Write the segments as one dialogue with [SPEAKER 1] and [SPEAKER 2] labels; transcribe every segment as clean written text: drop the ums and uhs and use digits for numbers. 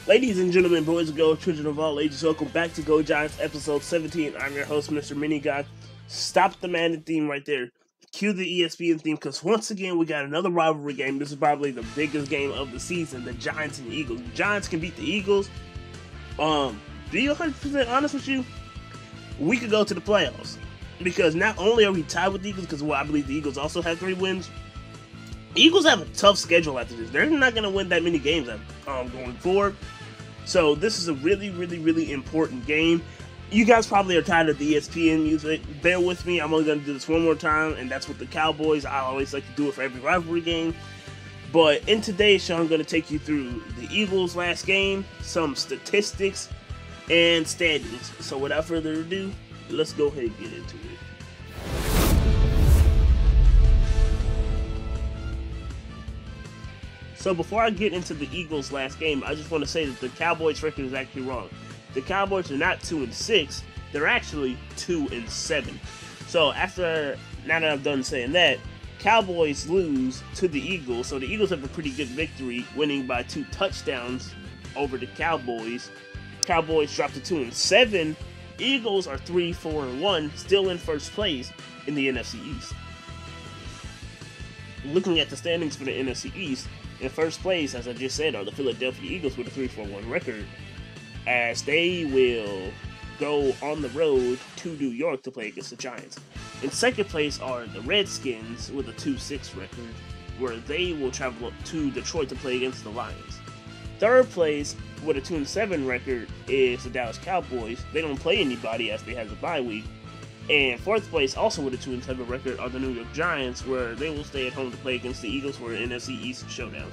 [SPEAKER 1] Ladies and gentlemen, boys and girls, children of all ages, welcome back to Go Giants episode 17. I'm your host, Mr. Minigun. Stop the Madden theme right there. Cue the ESPN theme, because once again, we got another rivalry game. This is probably the biggest game of the season, the Giants and the Eagles. The Giants can beat the Eagles. Be 100% honest with you, we could go to the playoffs. Because not only are we tied with the Eagles, because I believe the Eagles also have 3 wins, Eagles have a tough schedule after this. They're not going to win that many games going forward. So this is a really, really, really important game. You guys probably are tired of the ESPN music. Bear with me. I'm only going to do this one more time, and that's with the Cowboys. I always like to do it for every rivalry game. But in today's show, I'm going to take you through the Eagles' last game, some statistics, and standings. So without further ado, let's go ahead and get into it. So before I get into the Eagles' last game, I just want to say that the Cowboys' record is actually wrong. The Cowboys are not 2-6; they're actually 2-7. So now that I'm done saying that, Cowboys lose to the Eagles. So the Eagles have a pretty good victory, winning by 2 touchdowns over the Cowboys. Cowboys drop to 2-7. Eagles are 3-4-1, still in first place in the NFC East. Looking at the standings for the NFC East, in first place, as I just said, are the Philadelphia Eagles with a 3-4-1 record, as they will go on the road to New York to play against the Giants. In second place are the Redskins with a 2-6 record, where they will travel up to Detroit to play against the Lions. Third place with a 2-7 record is the Dallas Cowboys. They don't play anybody as they have a bye week. And fourth place, also with a 2-7 record, are the New York Giants, where they will stay at home to play against the Eagles for an NFC East showdown.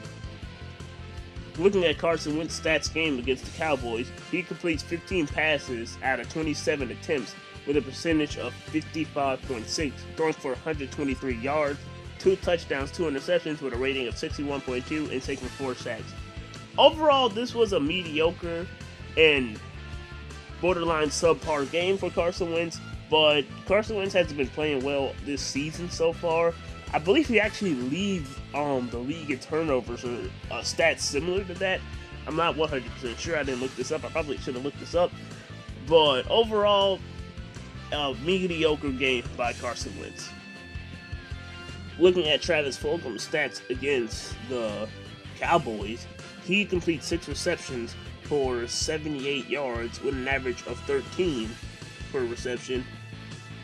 [SPEAKER 1] Looking at Carson Wentz's stats game against the Cowboys, he completes 15 passes out of 27 attempts with a percentage of 55.6, throwing for 123 yards, 2 touchdowns, 2 interceptions with a rating of 61.2, and taking 4 sacks. Overall, this was a mediocre and borderline subpar game for Carson Wentz. But Carson Wentz hasn't been playing well this season so far. I believe he actually leads the league in turnovers, or stats similar to that. I'm not 100% sure. I didn't look this up. I probably should have looked this up. But overall, a mediocre game by Carson Wentz. Looking at Travis Fulgham's stats against the Cowboys, he completes 6 receptions for 78 yards with an average of 13 per reception,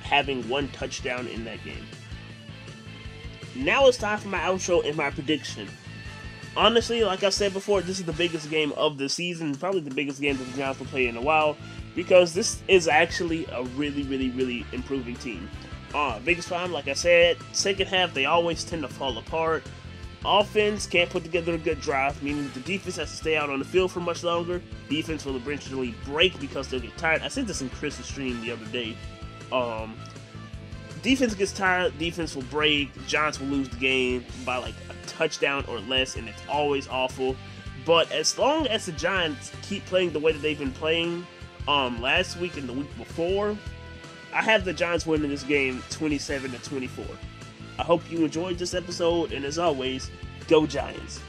[SPEAKER 1] having 1 touchdown in that game. Now it's time for my outro and my prediction. Honestly, like I said before, this is the biggest game of the season, probably the biggest game that the Giants will play in a while, because this is actually a really, really, really improving team. Biggest problem, like I said, second half, they always tend to fall apart. Offense can't put together a good drive, meaning the defense has to stay out on the field for much longer. Defense will eventually break because they'll get tired. I said this in Chris's stream the other day. Defense gets tired, defense will break, Giants will lose the game by like a touchdown or less, and it's always awful. But as long as the Giants keep playing the way that they've been playing last week and the week before, I have the Giants winning this game 27-24. I hope you enjoyed this episode, and as always, go Giants.